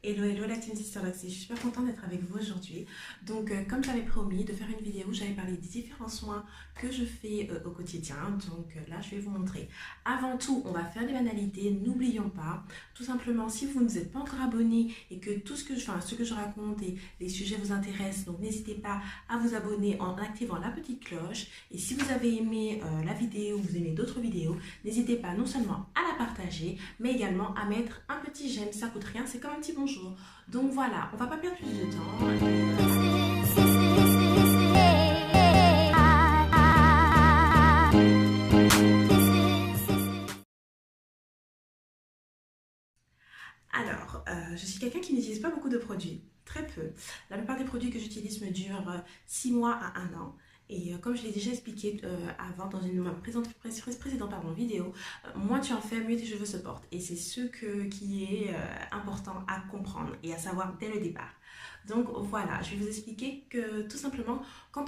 Hello, hello la team Sister Luxy, je suis super contente d'être avec vous aujourd'hui. Donc comme j'avais promis de faire une vidéo où j'avais parlé des différents soins que je fais au quotidien. Donc là je vais vous montrer. Avant tout, on va faire des banalités, n'oublions pas. Tout simplement, si vous ne vous êtes pas encore abonné et que tout ce que je raconte et les sujets vous intéressent, donc n'hésitez pas à vous abonner en activant la petite cloche. Et si vous avez aimé la vidéo ou vous aimez d'autres vidéos, n'hésitez pas non seulement à la partager, mais également à mettre un petit j'aime, ça coûte rien, c'est comme un petit bonjour. Donc voilà, on va pas perdre plus de temps. Alors, je suis quelqu'un qui n'utilise pas beaucoup de produits, très peu. La plupart des produits que j'utilise me durent 6 mois à 1 an. Et comme je l'ai déjà expliqué avant dans une précédente vidéo, moins tu en fais, mieux tes cheveux se portent. Et c'est qui est important à comprendre et à savoir dès le départ. Donc voilà, je vais vous expliquer que tout simplement, quand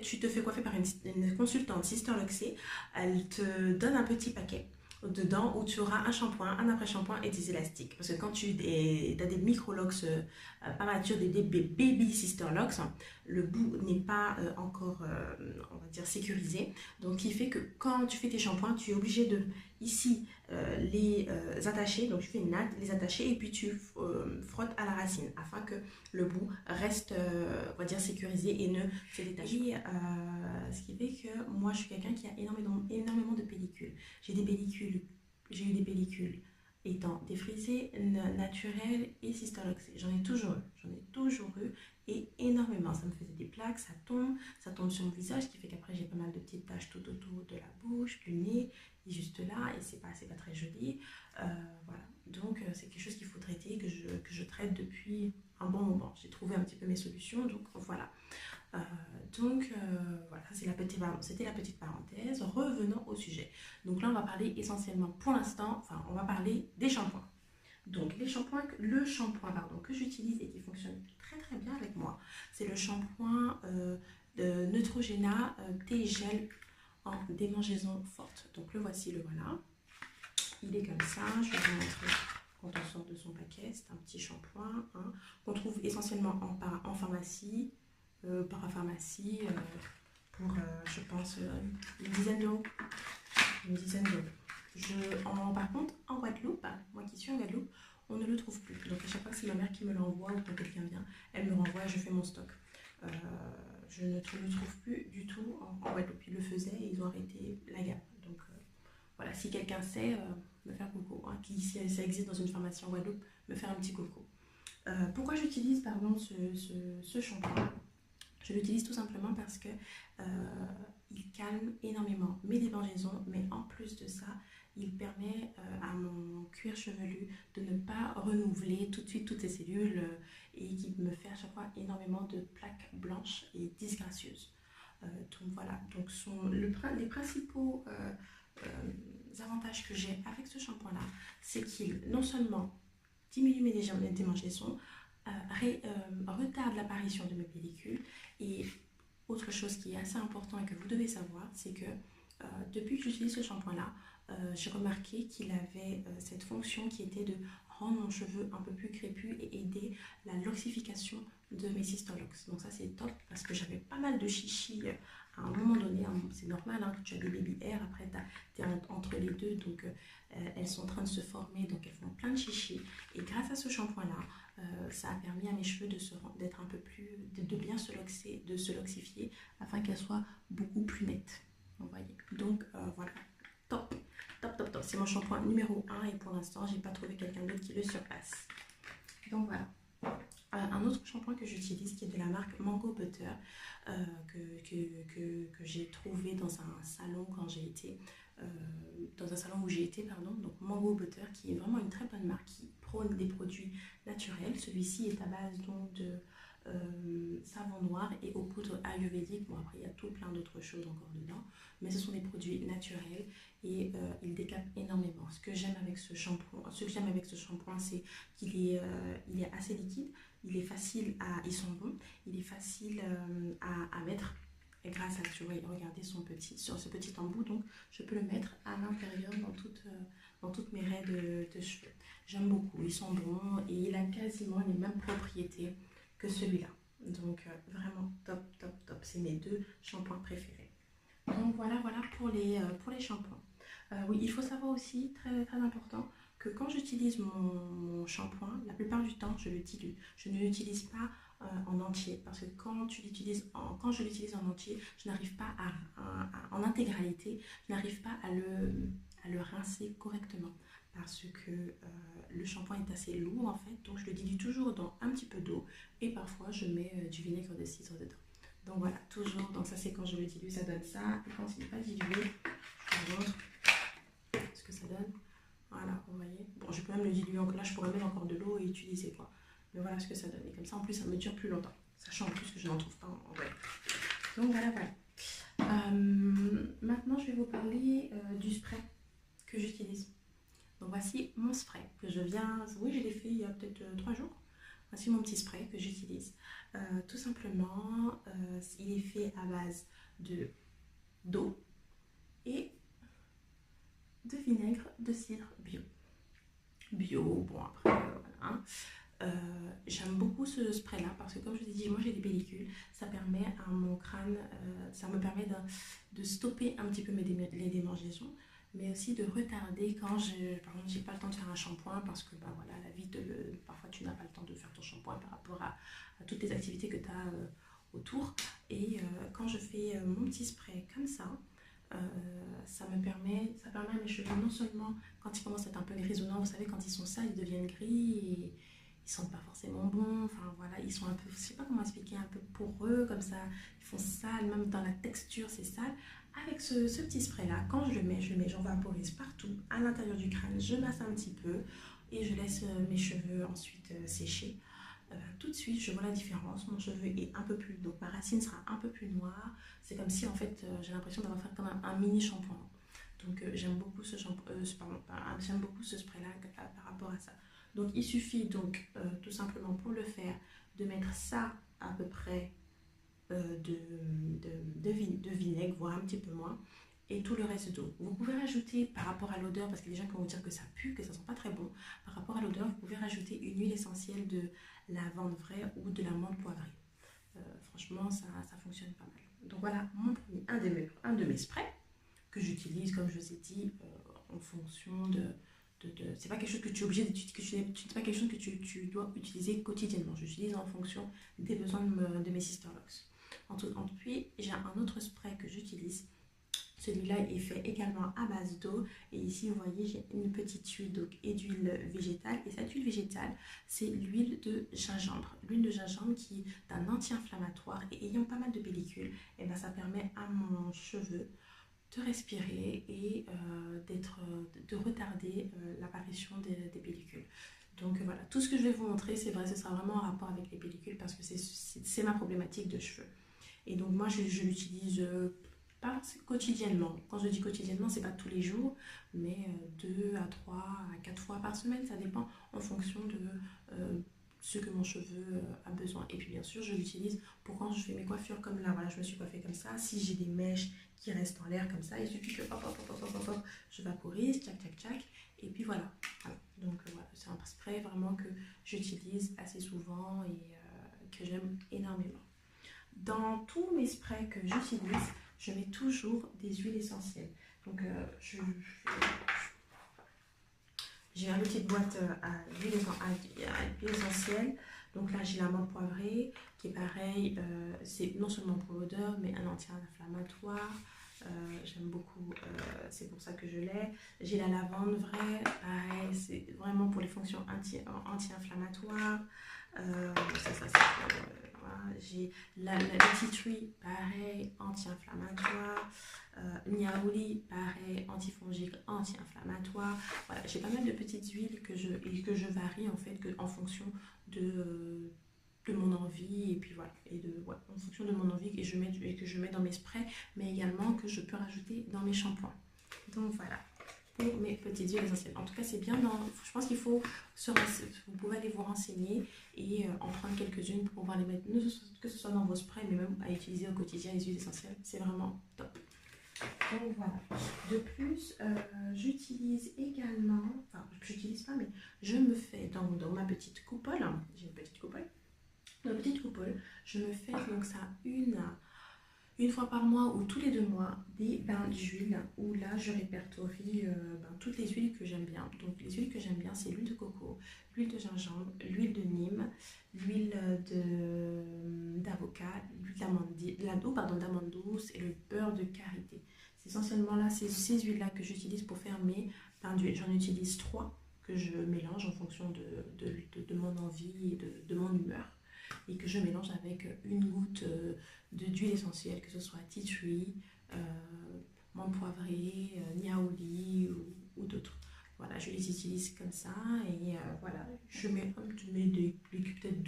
tu te fais coiffer par une consultante Sister Luxy, elle te donne un petit paquet dedans où tu auras un shampoing, un après-shampoing et des élastiques. Parce que quand tu as des micro-locks pas matures, des baby sister locks, le bout n'est pas encore, on va dire, sécurisé. Donc, qui fait que quand tu fais tes shampoings, tu es obligé de, ici, les attacher. Donc, tu fais une natte, les attacher et puis tu frottes à la racine afin que le bout reste, on va dire, sécurisé et ne se détache pas. Ce qui fait que moi, je suis quelqu'un qui a énormément de pellicules. J'ai eu des pellicules étant défrisées, naturelles et Sister Luxy. J'en ai toujours eu et énormément. Ça me faisait des plaques, ça tombe sur mon visage, ce qui fait qu'après j'ai pas mal de petites taches tout autour de la bouche, du nez, et juste là, et c'est pas très joli. Voilà. Donc c'est quelque chose qu'il faut traiter, que je traite depuis un bon moment. J'ai trouvé un petit peu mes solutions, donc voilà. Voilà, c'était la petite parenthèse. Revenons au sujet. Donc là, on va parler essentiellement pour l'instant, on va parler des shampoings. Donc le shampoing que j'utilise et qui fonctionne très bien avec moi, c'est le shampoing de Neutrogena thé gel en démangeaison forte. Donc le voici, le voilà. Il est comme ça, je vais vous montrer quand on sort de son paquet. C'est un petit shampoing qu'on trouve essentiellement en pharmacie. Parapharmacie pour je pense une dizaine d'euros. Par contre en Guadeloupe, moi qui suis en Guadeloupe, on ne le trouve plus. Donc à chaque fois que c'est ma mère qui me l'envoie ou quand quelqu'un vient, elle me renvoie et je fais mon stock. Je ne le trouve plus du tout en Guadeloupe. Ils le faisaient et ils ont arrêté la gamme. Donc voilà, si quelqu'un sait, me faire coucou. Si ça existe dans une pharmacie en Guadeloupe, me faire un petit coucou. Pourquoi j'utilise ce shampoing? Je l'utilise tout simplement parce que il calme énormément mes démangeaisons, mais en plus de ça, il permet à mon cuir chevelu de ne pas renouveler tout de suite toutes ses cellules et qui me fait à chaque fois énormément de plaques blanches et disgracieuses. Donc voilà, donc les principaux avantages que j'ai avec ce shampoing-là, c'est qu'il non seulement diminue mes démangeaisons, retarde l'apparition de mes pellicules. Et autre chose qui est assez important et que vous devez savoir, c'est que depuis que j'utilise ce shampoing là, j'ai remarqué qu'il avait cette fonction qui était de rendre mon cheveu un peu plus crépus et aider la loxification de mes sister locks. Donc ça c'est top parce que j'avais pas mal de chichis à un moment donné. C'est normal que tu as des baby hair, après tu es entre les deux, donc elles sont en train de se former, donc elles font plein de chichis. Et grâce à ce shampoing là, ça a permis à mes cheveux d'être un peu plus, de bien se loxifier afin qu'elles soient beaucoup plus nettes. Vous voyez. Donc voilà, top. C'est mon shampoing numéro 1 et pour l'instant, j'ai pas trouvé quelqu'un d'autre qui le surpasse. Donc voilà. Un autre shampoing que j'utilise qui est de la marque Mango Butter que j'ai trouvé dans un salon quand j'ai été où j'ai été, donc Mango Butter qui est vraiment une très bonne marque qui prône des produits naturels. Celui-ci est à base donc de savon noir et aux poudres ayurvédiques. Bon, après il y a tout plein d'autres choses encore dedans, mais ce sont des produits naturels et ils décapent énormément. Ce que j'aime avec ce shampoing, c'est qu'il est assez liquide, il sent bon, il est facile à mettre. Et grâce à, tu vois, regardez sur ce petit embout, donc je peux le mettre à l'intérieur dans toutes mes raies de cheveux. J'aime beaucoup, ils sont bons et il a quasiment les mêmes propriétés que celui-là. Donc vraiment top, top, top. C'est mes deux shampoings préférés. Donc voilà, voilà pour les shampoings. Oui, il faut savoir aussi, très, très important, que quand j'utilise mon shampoing, la plupart du temps, je le dilue. Je ne l'utilise pas en entier parce que quand je l'utilise en entier, je n'arrive pas en intégralité, je n'arrive pas à le rincer correctement parce que le shampoing est assez lourd en fait, donc je le dilue toujours dans un petit peu d'eau et parfois je mets du vinaigre de cidre dedans. Donc voilà, toujours, donc ça c'est quand je le dilue, ça donne ça, et quand il n'est pas dilué, je vous montre ce que ça donne. Voilà, vous voyez. Bon, je peux même le diluer encore, là je pourrais mettre encore de l'eau et utiliser quoi. Mais voilà ce que ça donne, et comme ça en plus ça me dure plus longtemps, sachant en plus que je n'en trouve pas en vrai. Donc voilà, voilà. Maintenant je vais vous parler du spray que j'utilise. Donc voici mon spray que je viens, oui je l'ai fait il y a peut-être 3 jours. Voici mon petit spray que j'utilise. Tout simplement, il est fait à base d'eau et de vinaigre de cidre bio. Bio, bon après, voilà. Hein. J'aime beaucoup ce spray là parce que comme je vous ai dit, moi j'ai des pellicules, ça permet à mon crâne, ça me permet de stopper un petit peu les démangeaisons, mais aussi de retarder quand par exemple j'ai pas le temps de faire un shampoing parce que bah voilà, la vie parfois tu n'as pas le temps de faire ton shampoing par rapport à toutes les activités que tu as autour, et quand je fais mon petit spray comme ça, ça permet à mes cheveux, non seulement quand ils commencent à être un peu grisonnants, vous savez quand ils sont sales ils deviennent gris et ils sentent pas forcément bon, enfin voilà, ils sont un peu, je sais pas comment expliquer, un peu poreux comme ça, ils font sale, même dans la texture c'est sale. Avec ce petit spray là, quand je le mets, j'en vaporise partout, à l'intérieur du crâne, je masse un petit peu et je laisse mes cheveux ensuite sécher. Tout de suite je vois la différence, mon cheveu est un peu plus, donc ma racine sera un peu plus noire, c'est comme si en fait j'ai l'impression d'avoir fait comme un mini shampoing. Donc j'aime beaucoup j'aime beaucoup ce spray là par rapport à ça. Donc il suffit donc tout simplement pour le faire de mettre ça à peu près de vinaigre, voire un petit peu moins, et tout le reste d'eau. Vous pouvez rajouter par rapport à l'odeur, parce qu'il y a des gens qui vont vous dire que ça pue, que ça sent pas très bon. Par rapport à l'odeur, vous pouvez rajouter une huile essentielle de lavande vraie ou de l'amande poivrée. Franchement, ça fonctionne pas mal. Donc voilà, mon premier, un de mes sprays que j'utilise, comme je vous ai dit, en fonction c'est pas quelque chose que tu es obligé d'utiliser, c'est pas quelque chose que tu dois utiliser quotidiennement. J'utilise en fonction des besoins de mes Sisterlocks. Puis j'ai un autre spray que j'utilise. Celui-là est fait également à base d'eau. Et ici, vous voyez, j'ai une petite huile et d'huile végétale. Et cette huile végétale, c'est l'huile de gingembre. L'huile de gingembre qui est un anti-inflammatoire. Et ayant pas mal de pellicules, et ben ça permet à mon cheveu de respirer et de retarder l'apparition des pellicules. Donc voilà, tout ce que je vais vous montrer, c'est vrai, ce sera vraiment en rapport avec les pellicules parce que c'est ma problématique de cheveux. Et donc moi, je l'utilise pas quotidiennement. Quand je dis quotidiennement, c'est pas tous les jours, mais 2 à 3 à 4 fois par semaine, ça dépend en fonction de ce que mon cheveu a besoin. Et puis bien sûr, je l'utilise pour quand je fais mes coiffures comme là, voilà, je me suis coiffée comme ça. Si j'ai des mèches qui restent en l'air comme ça, il suffit que hop, je vaporise, tchac, tchac, tchac, et puis voilà. Donc voilà, c'est un spray vraiment que j'utilise assez souvent et que j'aime énormément. Dans tous mes sprays que j'utilise, je mets toujours des huiles essentielles. Donc j'ai une petite boîte à huile essentielle. Donc là j'ai l'amande poivrée qui est pareil, c'est non seulement pour l'odeur mais un anti-inflammatoire. J'aime beaucoup, c'est pour ça que je l'ai. J'ai la lavande vraie, pareil, c'est vraiment pour les fonctions anti-inflammatoires. J'ai la tea tree, pareil, anti-inflammatoire. Niaouli, pareil, antifongique, anti-inflammatoire. Voilà, j'ai pas mal de petites huiles que je varie en fait en fonction de mon envie, et puis voilà, en fonction de mon envie, et que je mets dans mes sprays, mais également que je peux rajouter dans mes shampoings. Donc voilà pour mes petites huiles essentielles. En tout cas, c'est bien, je pense qu'il faut vous pouvez aller vous renseigner et en prendre quelques-unes pour pouvoir les mettre, que ce soit dans vos sprays, mais même à utiliser au quotidien, les huiles essentielles, c'est vraiment top. Donc voilà. De plus, j'utilise également, enfin j'utilise pas, mais je me fais dans ma petite coupole, j'ai une petite coupole, dans ma petite coupole, je me fais donc ça une fois par mois ou tous les 2 mois des bains d'huile où là je répertorie toutes les huiles que j'aime bien. Donc les huiles que j'aime bien c'est l'huile de coco, l'huile de gingembre, l'huile de Nîmes, l'huile d'avocat, d'amande douce et le beurre de karité. C'est essentiellement là ces huiles-là que j'utilise pour faire mes bains d'huile. J'en utilise 3 que je mélange en fonction de mon envie et de mon humeur et que je mélange avec une goutte d'huile essentielle, que ce soit tea tree, menthe poivrée, niaouli ou d'autres. Voilà, je les utilise comme ça et voilà, je mets peut-être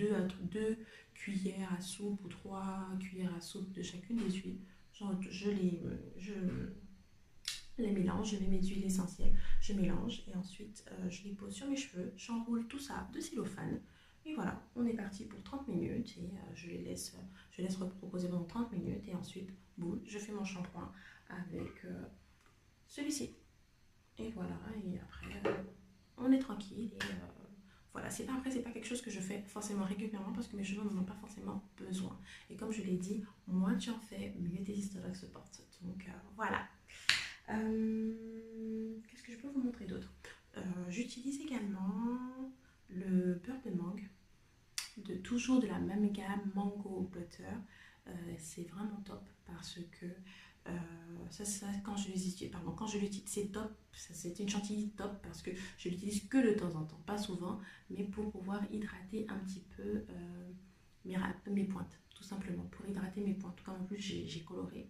2 cuillères à soupe ou 3 cuillères à soupe de chacune des huiles. Genre, je les mélange, je mets mes huiles essentielles, je mélange et ensuite je les pose sur mes cheveux, j'enroule tout ça de cellophane. Et voilà, on est parti pour 30 minutes et je laisse reposer pendant 30 minutes et ensuite, boum, je fais mon shampoing avec celui-ci. Et voilà, et après, on est tranquille et voilà, c'est pas quelque chose que je fais forcément régulièrement parce que mes cheveux n'en ont pas forcément besoin. Et comme je l'ai dit, moins tu en fais, mieux tes histologues se portent. Donc voilà. Qu'est-ce que je peux vous montrer d'autre? J'utilise également le beurre de mangue, toujours de la même gamme Mango Butter. C'est vraiment top parce que quand je l'utilise, c'est top. C'est une chantilly top parce que je l'utilise que de temps en temps, pas souvent, mais pour pouvoir hydrater un petit peu mes pointes, tout simplement, pour hydrater mes pointes. Comme en plus j'ai coloré.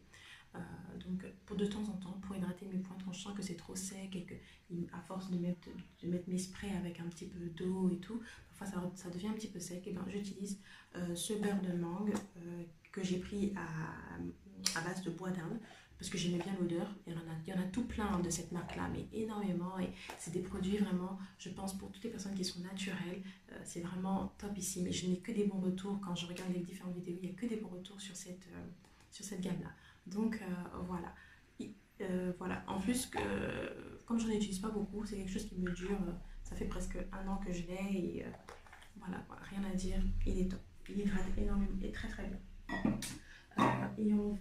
Donc pour de temps en temps, pour hydrater mes pointes quand je sens que c'est trop sec et que à force de mettre mes sprays avec un petit peu d'eau et tout, parfois ça devient un petit peu sec, et ben j'utilise ce beurre de mangue que j'ai pris à base de bois d'Inde parce que j'aimais bien l'odeur. Il y en a tout plein de cette marque là, mais énormément, et c'est des produits vraiment, je pense, pour toutes les personnes qui sont naturelles, c'est vraiment top ici. Mais je n'ai que des bons retours quand je regarde les différentes vidéos, il n'y a que des bons retours sur cette gamme là. Donc voilà. Voilà. En plus, comme je n'en utilise pas beaucoup, c'est quelque chose qui me dure. Ça fait presque 1 an que je l'ai et voilà, rien à dire. Il est top. Il hydrate énormément et très très bien. Et mon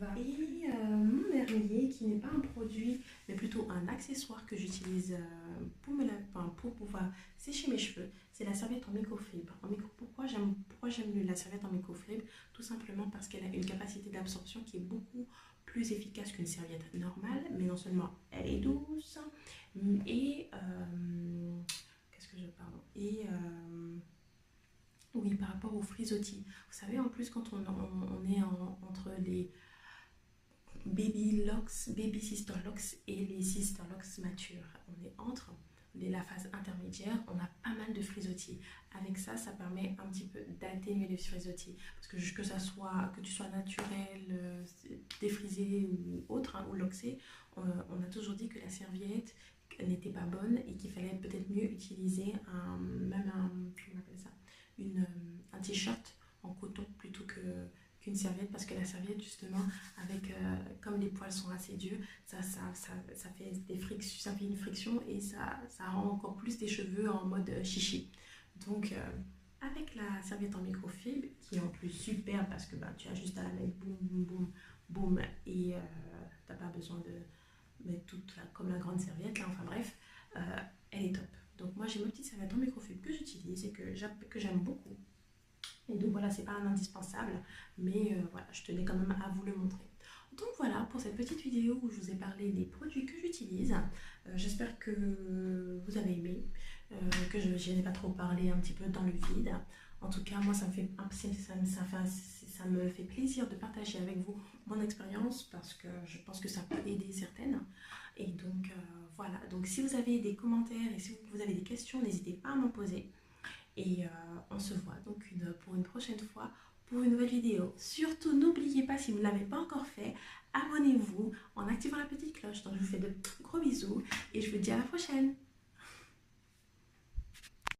dernier, qui n'est pas un produit, mais plutôt un accessoire que j'utilise pour pouvoir sécher mes cheveux, c'est la serviette en microfibre. Pourquoi j'aime la serviette en microfibre? Tout simplement parce qu'elle a une capacité d'absorption qui est beaucoup plus efficace qu'une serviette normale, mais non seulement elle est douce, et qu'est-ce que je parle? Et oui, par rapport aux frisottis. Vous savez, en plus, quand on est entre les baby sister locks et les sister locks matures, on est entre la phase intermédiaire, on a pas mal de frisottis. Avec ça, ça permet un petit peu d'atténuer les frisottis. Parce que que tu sois naturel, défrisé ou autre, hein, ou loxé, on a toujours dit que la serviette n'était pas bonne et qu'il fallait peut-être mieux utiliser comment on appelle ça, un t-shirt en coton plutôt qu'une serviette, parce que la serviette justement comme les poils sont assez durs, ça fait ça fait une friction et ça rend encore plus tes cheveux en mode chichi. Donc avec la serviette en microfibre qui est en plus superbe parce que tu as juste à la mettre boum boum boum boum et t'as pas besoin de mettre comme la grande serviette là, enfin bref, elle est top. Donc moi j'ai ma petite serviette en microfibre que j'utilise et que j'aime beaucoup. Et donc voilà, c'est pas un indispensable, mais voilà, je tenais quand même à vous le montrer. Donc voilà pour cette petite vidéo où je vous ai parlé des produits que j'utilise. J'espère que vous avez aimé, que je n'ai pas trop parlé un petit peu dans le vide. En tout cas, moi ça me fait plaisir de partager avec vous mon expérience parce que je pense que ça peut aider certaines. Et donc voilà, donc si vous avez des commentaires et si vous avez des questions, n'hésitez pas à m'en poser. Et on se voit donc pour une prochaine fois pour une nouvelle vidéo. Surtout, n'oubliez pas, si vous ne l'avez pas encore fait, abonnez-vous en activant la petite cloche. Donc je vous fais de gros bisous et je vous dis à la prochaine.